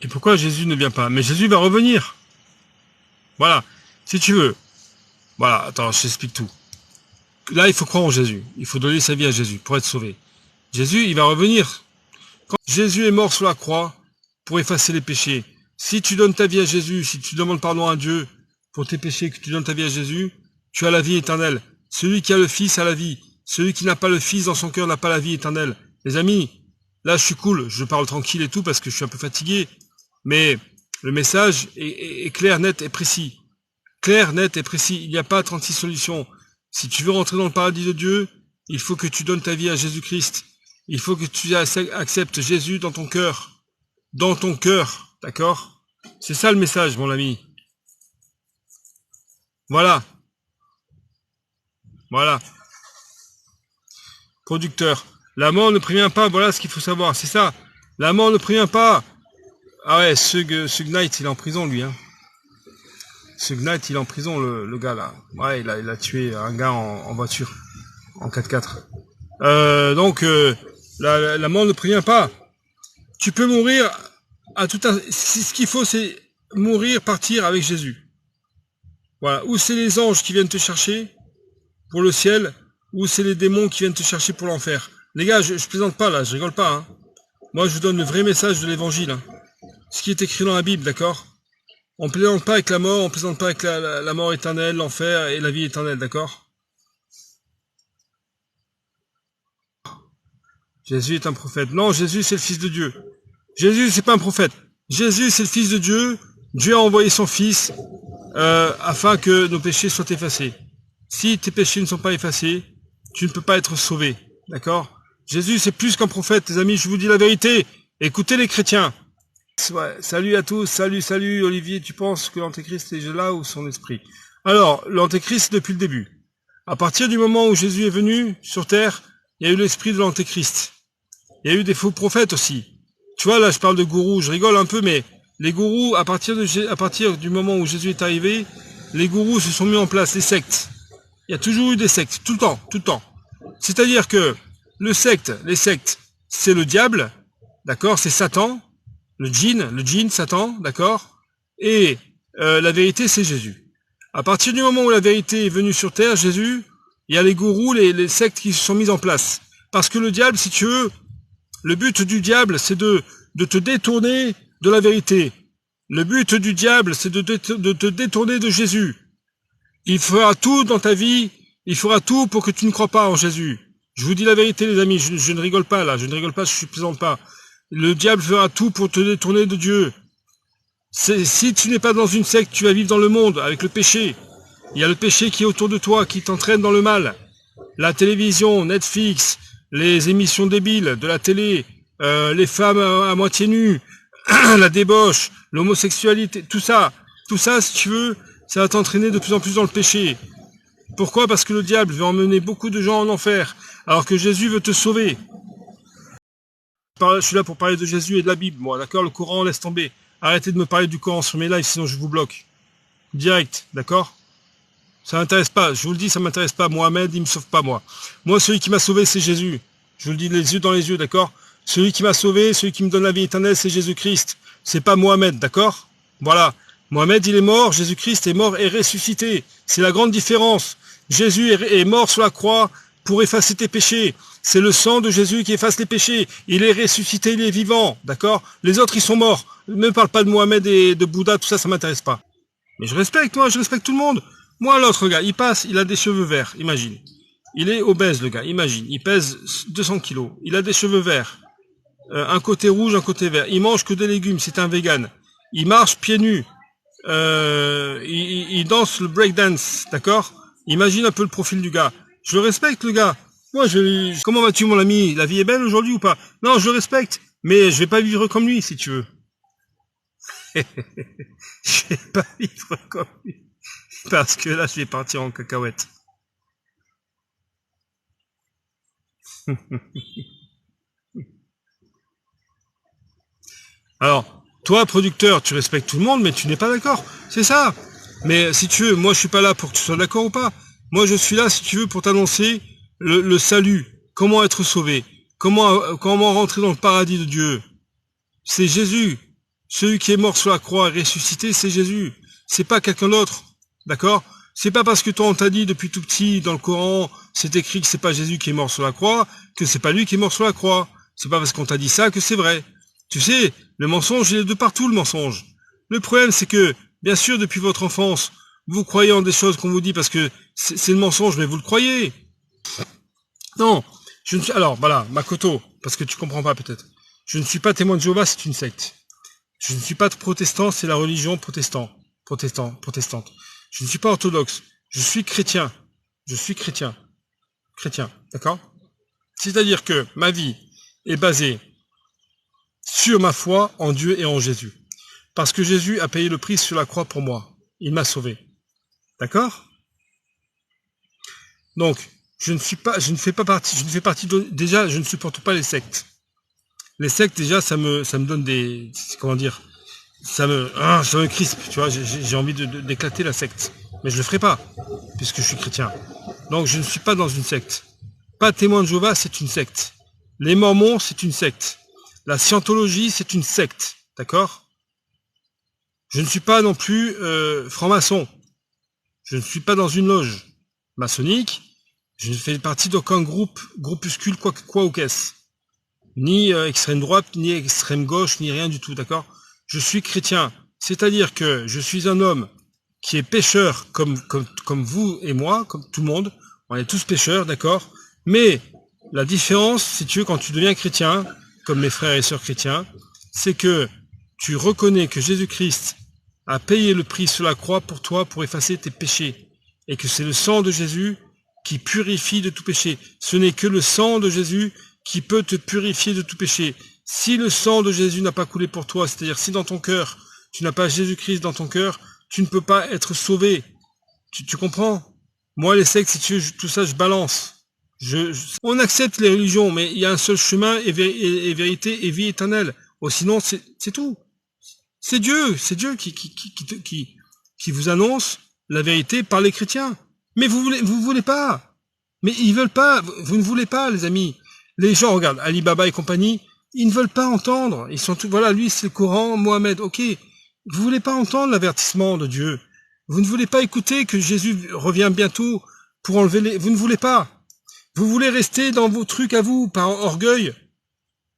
Et pourquoi Jésus ne vient pas? Mais Jésus va revenir. Voilà. Si tu veux. Voilà. Attends, je t'explique tout. Là, il faut croire en Jésus. Il faut donner sa vie à Jésus pour être sauvé. Jésus, il va revenir. Quand Jésus est mort sur la croix pour effacer les péchés, si tu donnes ta vie à Jésus, si tu demandes pardon à Dieu pour tes péchés, que tu donnes ta vie à Jésus, tu as la vie éternelle. Celui qui a le Fils a la vie. Celui qui n'a pas le Fils dans son cœur n'a pas la vie éternelle. Les amis, là, je suis cool. Je parle tranquille et tout parce que je suis un peu fatigué. Mais le message est clair, net et précis. Clair, net et précis. Il n'y a pas 36 solutions. Si tu veux rentrer dans le paradis de Dieu, il faut que tu donnes ta vie à Jésus-Christ. Il faut que tu acceptes Jésus dans ton cœur. Dans ton cœur. D'accord? C'est ça le message, mon ami. Voilà. Voilà. Producteur. La mort ne prévient pas. Voilà ce qu'il faut savoir. C'est ça. La mort ne prévient pas. Ah ouais, Sug Knight, il est en prison, lui. Hein. Sug Knight, il est en prison, le gars, là. Ouais, il a tué un gars en voiture. En 4x4. La mort ne prévient pas. Tu peux mourir à tout un... Ce qu'il faut, c'est mourir, partir avec Jésus. Voilà. Ou c'est les anges qui viennent te chercher pour le ciel, ou c'est les démons qui viennent te chercher pour l'enfer. Les gars, je plaisante pas, là, je rigole pas. Hein. Moi, je vous donne le vrai message de l'évangile. Hein. Ce qui est écrit dans la Bible, d'accord? On plaisante pas avec la mort, on plaisante pas avec la mort éternelle, l'enfer et la vie éternelle, d'accord? Jésus est un prophète. Non, Jésus c'est le Fils de Dieu. Jésus c'est pas un prophète. Jésus c'est le Fils de Dieu. Dieu a envoyé son Fils afin que nos péchés soient effacés. Si tes péchés ne sont pas effacés, tu ne peux pas être sauvé, d'accord? Jésus c'est plus qu'un prophète, les amis, je vous dis la vérité. Écoutez les chrétiens. Ouais, salut à tous, salut Olivier, tu penses que l'Antéchrist est là ou son esprit? Alors, l'Antéchrist depuis le début. À partir du moment où Jésus est venu sur terre, il y a eu l'esprit de l'Antéchrist. Il y a eu des faux prophètes aussi. Tu vois, là je parle de gourous, je rigole un peu, mais les gourous, à partir du moment où Jésus est arrivé, les gourous se sont mis en place, les sectes. Il y a toujours eu des sectes, tout le temps. C'est-à-dire que les sectes, c'est le diable, d'accord, c'est Satan, le djinn, Satan, d'accord, et la vérité, c'est Jésus. À partir du moment où la vérité est venue sur terre, Jésus, il y a les gourous, les sectes qui se sont mises en place. Parce que le diable, si tu veux, le but du diable, c'est de te détourner de la vérité. Le but du diable, c'est de te détourner de Jésus. Il fera tout dans ta vie, il fera tout pour que tu ne crois pas en Jésus. Je vous dis la vérité, les amis, je ne rigole pas là, je ne plaisante pas. Le diable fera tout pour te détourner de Dieu. Si tu n'es pas dans une secte, tu vas vivre dans le monde avec le péché. Il y a le péché qui est autour de toi, qui t'entraîne dans le mal. La télévision, Netflix, les émissions débiles de la télé, les femmes à moitié nues, la débauche, l'homosexualité, tout ça, si tu veux, ça va t'entraîner de plus en plus dans le péché. Pourquoi? Parce que le diable veut emmener beaucoup de gens en enfer, alors que Jésus veut te sauver. Je suis là pour parler de Jésus et de la Bible, moi, d'accord? Le Coran, laisse tomber. Arrêtez de me parler du Coran sur mes lives, sinon je vous bloque. Direct, d'accord? Ça m'intéresse pas, je vous le dis, ça m'intéresse pas. Mohamed, il me sauve pas, moi. Moi, celui qui m'a sauvé, c'est Jésus. Je vous le dis les yeux dans les yeux, d'accord? Celui qui m'a sauvé, celui qui me donne la vie éternelle, c'est Jésus-Christ. C'est pas Mohamed, d'accord? Voilà. Mohamed, il est mort, Jésus-Christ est mort et ressuscité. C'est la grande différence. Jésus est mort sur la croix pour effacer tes péchés. C'est le sang de Jésus qui efface les péchés. Il est ressuscité, il est vivant, d'accord? Les autres, ils sont morts. Ne me parle pas de Mohamed et de Bouddha, tout ça, ça m'intéresse pas. Mais je respecte, moi, je respecte tout le monde. Moi, l'autre gars, il passe, il a des cheveux verts, imagine. Il est obèse, le gars, imagine. Il pèse 200 kilos. Il a des cheveux verts. Un côté rouge, un côté vert. Il mange que des légumes, c'est un vegan. Il marche pieds nus. Il danse le breakdance, d'accord? Imagine un peu le profil du gars. Je le respecte, le gars. Moi, comment vas-tu, mon ami? La vie est belle aujourd'hui ou pas? Non, je le respecte. Mais je vais pas vivre comme lui, si tu veux. Je vais pas vivre comme lui. Parce que là, je vais partir en cacahuète. Alors, toi, producteur, tu respectes tout le monde, mais tu n'es pas d'accord. C'est ça. Mais si tu veux, moi, je suis pas là pour que tu sois d'accord ou pas. Moi, je suis là, si tu veux, pour t'annoncer le salut. Comment être sauvé. Comment rentrer dans le paradis de Dieu. C'est Jésus. Celui qui est mort sur la croix et ressuscité, c'est Jésus. C'est pas quelqu'un d'autre. D'accord? C'est pas parce que toi on t'a dit depuis tout petit dans le Coran, c'est écrit que c'est pas Jésus qui est mort sur la croix, que c'est pas lui qui est mort sur la croix. C'est pas parce qu'on t'a dit ça que c'est vrai. Tu sais, le mensonge, il est de partout le mensonge. Le problème, c'est que, bien sûr, depuis votre enfance, vous croyez en des choses qu'on vous dit parce que c'est le mensonge, mais vous le croyez. Non, je ne suis, alors, voilà, Makoto, parce que tu comprends pas peut-être. Je ne suis pas témoin de Jéhovah, c'est une secte. Je ne suis pas protestant, c'est la religion protestante. Je ne suis pas orthodoxe, je suis chrétien. Je suis chrétien. Chrétien, d'accord? C'est-à-dire que ma vie est basée sur ma foi en Dieu et en Jésus. Parce que Jésus a payé le prix sur la croix pour moi. Il m'a sauvé. D'accord? Donc, je ne fais partie déjà, je ne supporte pas les sectes. Les sectes, déjà, ça me donne des, comment dire, ça me crispe, tu vois, j'ai envie d'éclater la secte. Mais je le ferai pas, puisque je suis chrétien. Donc, je ne suis pas dans une secte. Pas témoin de Jéhovah, c'est une secte. Les Mormons, c'est une secte. La scientologie, c'est une secte. D'accord? Je ne suis pas non plus franc-maçon. Je ne suis pas dans une loge maçonnique. Je ne fais partie d'aucun groupuscule, quoi ou qu'est-ce. Ni extrême droite, ni extrême gauche, ni rien du tout, d'accord? Je suis chrétien. C'est-à-dire que je suis un homme qui est pécheur comme vous et moi, comme tout le monde. On est tous pécheurs, d'accord? Mais la différence, si tu veux, quand tu deviens chrétien, comme mes frères et sœurs chrétiens, c'est que tu reconnais que Jésus-Christ a payé le prix sur la croix pour toi, pour effacer tes péchés. Et que c'est le sang de Jésus qui purifie de tout péché. Ce n'est que le sang de Jésus qui peut te purifier de tout péché. Si le sang de Jésus n'a pas coulé pour toi, c'est-à-dire si dans ton cœur, tu n'as pas Jésus-Christ dans ton cœur, tu ne peux pas être sauvé. Tu comprends? Moi, les sectes, si tu veux, tout ça, je balance. On accepte les religions, mais il y a un seul chemin et vérité et vie éternelle. Oh, sinon, c'est tout. C'est Dieu qui vous annonce la vérité par les chrétiens. Mais vous voulez pas. Mais ils veulent pas. Vous ne voulez pas, les amis. Les gens, regarde, Ali Baba et compagnie, ils ne veulent pas entendre. Ils sont tout, voilà, lui, c'est le Coran, Mohamed, ok. Vous voulez pas entendre l'avertissement de Dieu. Vous ne voulez pas écouter que Jésus revient bientôt pour enlever vous ne voulez pas. Vous voulez rester dans vos trucs à vous, par orgueil.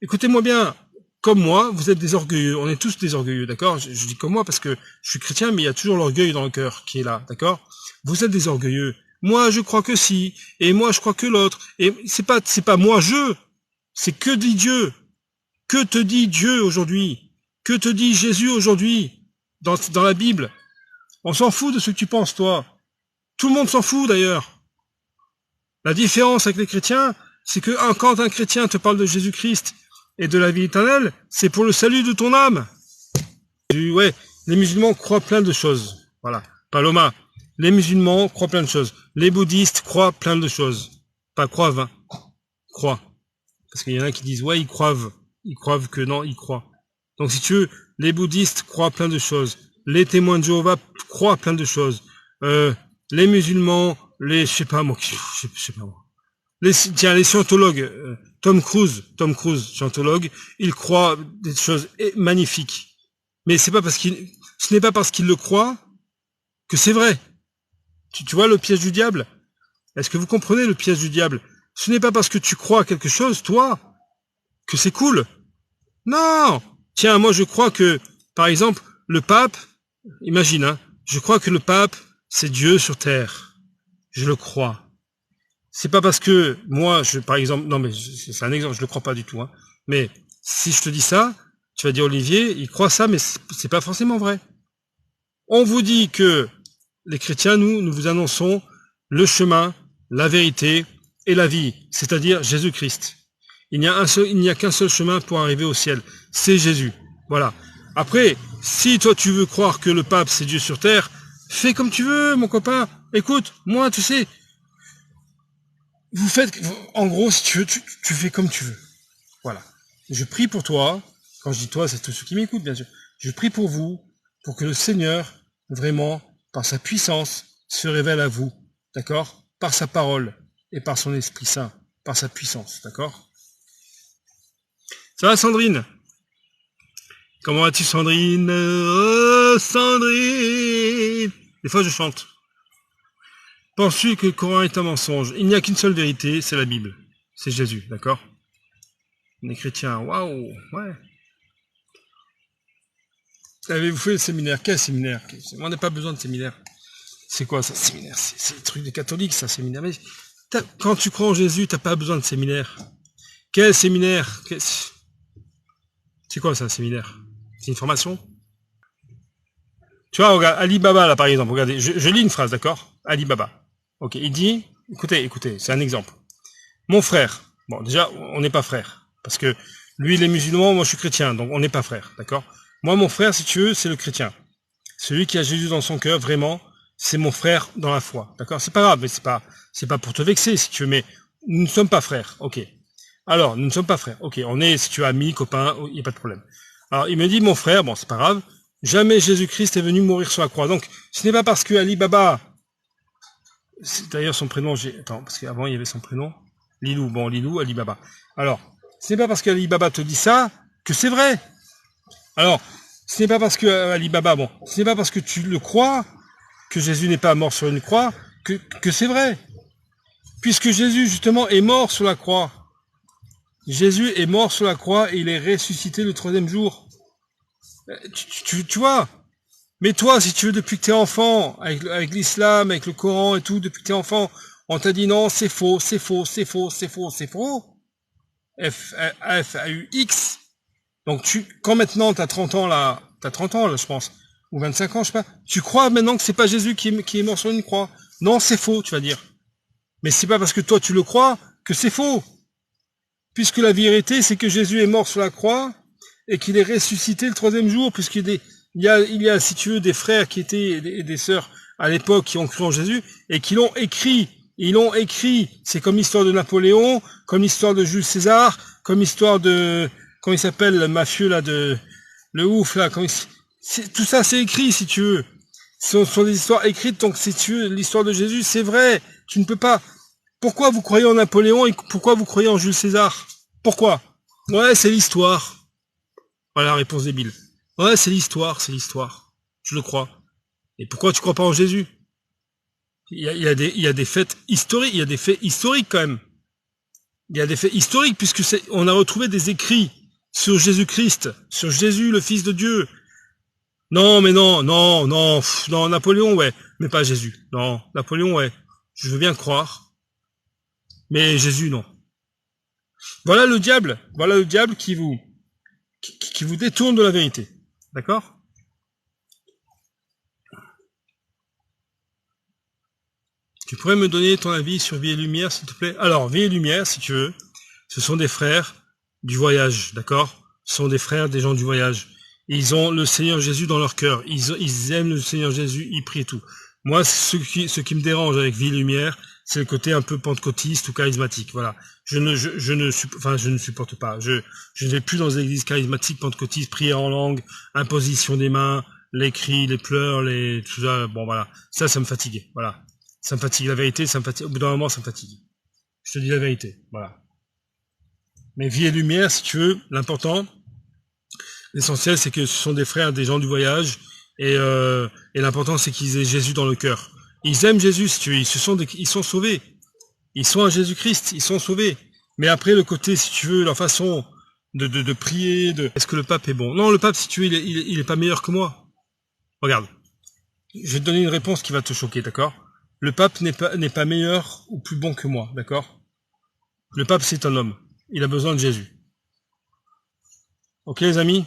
Écoutez-moi bien. Comme moi, vous êtes des orgueilleux. On est tous des orgueilleux, d'accord? Je dis comme moi parce que je suis chrétien, mais il y a toujours l'orgueil dans le cœur qui est là, d'accord? Vous êtes des orgueilleux. Moi, je crois que si, et moi, je crois que l'autre. Et c'est pas moi, c'est que dit Dieu. Que te dit Dieu aujourd'hui? Que te dit Jésus aujourd'hui? Dans la Bible. On s'en fout de ce que tu penses, toi. Tout le monde s'en fout, d'ailleurs. La différence avec les chrétiens, c'est que quand un chrétien te parle de Jésus-Christ et de la vie éternelle, c'est pour le salut de ton âme. Ouais, les musulmans croient plein de choses. Voilà. Paloma. Les musulmans croient plein de choses. Les bouddhistes croient plein de choses. Pas croivent, hein. Croient. Parce qu'il y en a qui disent, ouais, ils croivent. Ils croivent que non, ils croient. Donc si tu veux, les bouddhistes croient plein de choses. Les témoins de Jéhovah croient plein de choses. Les musulmans, je sais pas moi. Les scientologues, Tom Cruise, scientologue, il croit des choses magnifiques. Mais ce n'est pas parce qu'il le croit que c'est vrai. Tu vois le piège du diable? Est-ce que vous comprenez le piège du diable? Ce n'est pas parce que tu crois à quelque chose, toi, que c'est cool. Non! Tiens, moi je crois que, par exemple, le pape, imagine, hein, je crois que le pape, c'est Dieu sur terre. Je le crois. C'est pas parce que moi, par exemple, non mais c'est un exemple, je le crois pas du tout, hein. Mais si je te dis ça, tu vas dire Olivier, il croit ça, mais c'est pas forcément vrai. On vous dit que les chrétiens, nous vous annonçons le chemin, la vérité et la vie, c'est-à-dire Jésus-Christ. Il n'y a qu'un seul chemin pour arriver au ciel, c'est Jésus. Voilà. Après, si toi tu veux croire que le pape c'est Dieu sur terre, fais comme tu veux, mon copain. Écoute, moi, tu sais, en gros, si tu veux, tu fais comme tu veux. Voilà. Je prie pour toi. Quand je dis toi, c'est tous ceux qui m'écoutent, bien sûr. Je prie pour vous, pour que le Seigneur, vraiment, par sa puissance, se révèle à vous. D'accord? Par sa parole et par son Esprit Saint. Par sa puissance. D'accord? Ça va, Sandrine? Comment vas-tu, Sandrine? Oh, Sandrine! Des fois, je chante. Penses-tu que le Coran est un mensonge? Il n'y a qu'une seule vérité, c'est la Bible. C'est Jésus, d'accord? On est chrétiens, waouh, ouais. Avez-vous fait le séminaire? Quel séminaire? On n'a pas besoin de séminaire. C'est quoi ça, séminaire? C'est le truc des catholiques, ça, séminaire. Mais quand tu crois en Jésus, t'as pas besoin de séminaire. Quel séminaire? C'est quoi ça, séminaire? C'est une formation? Tu vois, regarde, Ali Baba, là, par exemple, regardez, je lis une phrase, d'accord? Ali Baba. Ok, il dit, écoutez, c'est un exemple. Mon frère, bon, déjà, on n'est pas frères, parce que lui, il est musulman, moi, je suis chrétien, donc on n'est pas frères, d'accord? Moi, mon frère, si tu veux, c'est le chrétien. Celui qui a Jésus dans son cœur, vraiment, c'est mon frère dans la foi, d'accord? C'est pas grave, mais c'est pas pour te vexer, si tu veux, mais nous ne sommes pas frères, ok. Alors, nous ne sommes pas frères, ok, on est, si tu es amis, copains, il n'y a pas de problème. Alors, il me dit, mon frère, bon, c'est pas grave, jamais Jésus-Christ est venu mourir sur la croix. Donc, ce n'est pas parce que Ali Baba, c'est d'ailleurs son prénom, attends, parce qu'avant il y avait son prénom, Lilou, bon, Lilou, Ali Baba. Alors, ce n'est pas parce qu'Ali Baba te dit ça, que c'est vrai. Alors, ce n'est pas parce que Ali Baba, bon, ce n'est pas parce que tu le crois, que Jésus n'est pas mort sur une croix, que c'est vrai. Puisque Jésus, justement, est mort sur la croix. Jésus est mort sur la croix et il est ressuscité le 3e jour. Tu vois? Mais toi, si tu veux, depuis que t'es enfant, avec l'islam, avec le Coran et tout, depuis que t'es enfant, on t'a dit non, c'est faux, c'est faux, c'est faux, c'est faux, c'est faux. F-A-U-X. Donc quand maintenant t'as 30 ans là, je pense, ou 25 ans, je sais pas, tu crois maintenant que c'est pas Jésus qui est mort sur une croix. Non, c'est faux, tu vas dire. Mais c'est pas parce que toi tu le crois que c'est faux. Puisque la vérité, c'est que Jésus est mort sur la croix et qu'il est ressuscité le 3e jour, puisqu'il y a, si tu veux, des frères qui étaient, des sœurs à l'époque qui ont cru en Jésus et qui l'ont écrit. Ils l'ont écrit. C'est comme l'histoire de Napoléon, comme l'histoire de Jules César, comme l'histoire de, comment il s'appelle, le mafieux là, le ouf là, tout ça c'est écrit, si tu veux. Ce sont des histoires écrites, donc si tu veux, l'histoire de Jésus, c'est vrai. Tu ne peux pas. Pourquoi vous croyez en Napoléon et pourquoi vous croyez en Jules César? Pourquoi? Ouais, c'est l'histoire. Voilà la réponse débile. Ouais, c'est l'histoire, c'est l'histoire. Je le crois. Et pourquoi tu crois pas en Jésus? Il y a des faits historiques, il y a des faits historiques quand même. Il y a des faits historiques puisque on a retrouvé des écrits sur Jésus-Christ, sur Jésus, le Fils de Dieu. Non, mais non, Napoléon, ouais, mais pas Jésus. Non, Napoléon, ouais, je veux bien croire, mais Jésus, non. Voilà le diable qui vous détourne de la vérité. D'accord? Tu pourrais me donner ton avis sur Vie et Lumière, s'il te plaît? Alors, Vie et Lumière, si tu veux, ce sont des frères du voyage, d'accord? Ce sont des frères des gens du voyage. Ils ont le Seigneur Jésus dans leur cœur. Ils aiment le Seigneur Jésus, ils prient et tout. Moi, ce qui me dérange avec Vie et Lumière, c'est le côté un peu pentecôtiste ou charismatique. Voilà. Je ne supporte pas. Je ne vais plus dans les églises charismatiques, pentecôtistes, prière en langue, imposition des mains, les cris, les pleurs, tout ça. Bon, voilà. Ça me fatigue. Voilà. Ça me fatigue. La vérité, ça me fatigue. Au bout d'un moment, ça me fatigue. Je te dis la vérité. Voilà. Mais Vie et Lumière, si tu veux, l'important, l'essentiel, c'est que ce sont des frères, des gens du voyage, et l'important, c'est qu'ils aient Jésus dans le cœur. Ils aiment Jésus, si tu veux, ils sont sauvés. Ils sont à Jésus-Christ, ils sont sauvés. Mais après, le côté, si tu veux, leur façon de prier, est-ce que le pape est bon? Non, le pape, si tu veux, il est pas meilleur que moi. Regarde. Je vais te donner une réponse qui va te choquer, d'accord? Le pape n'est pas meilleur ou plus bon que moi, d'accord? Le pape, c'est un homme. Il a besoin de Jésus. Ok, les amis?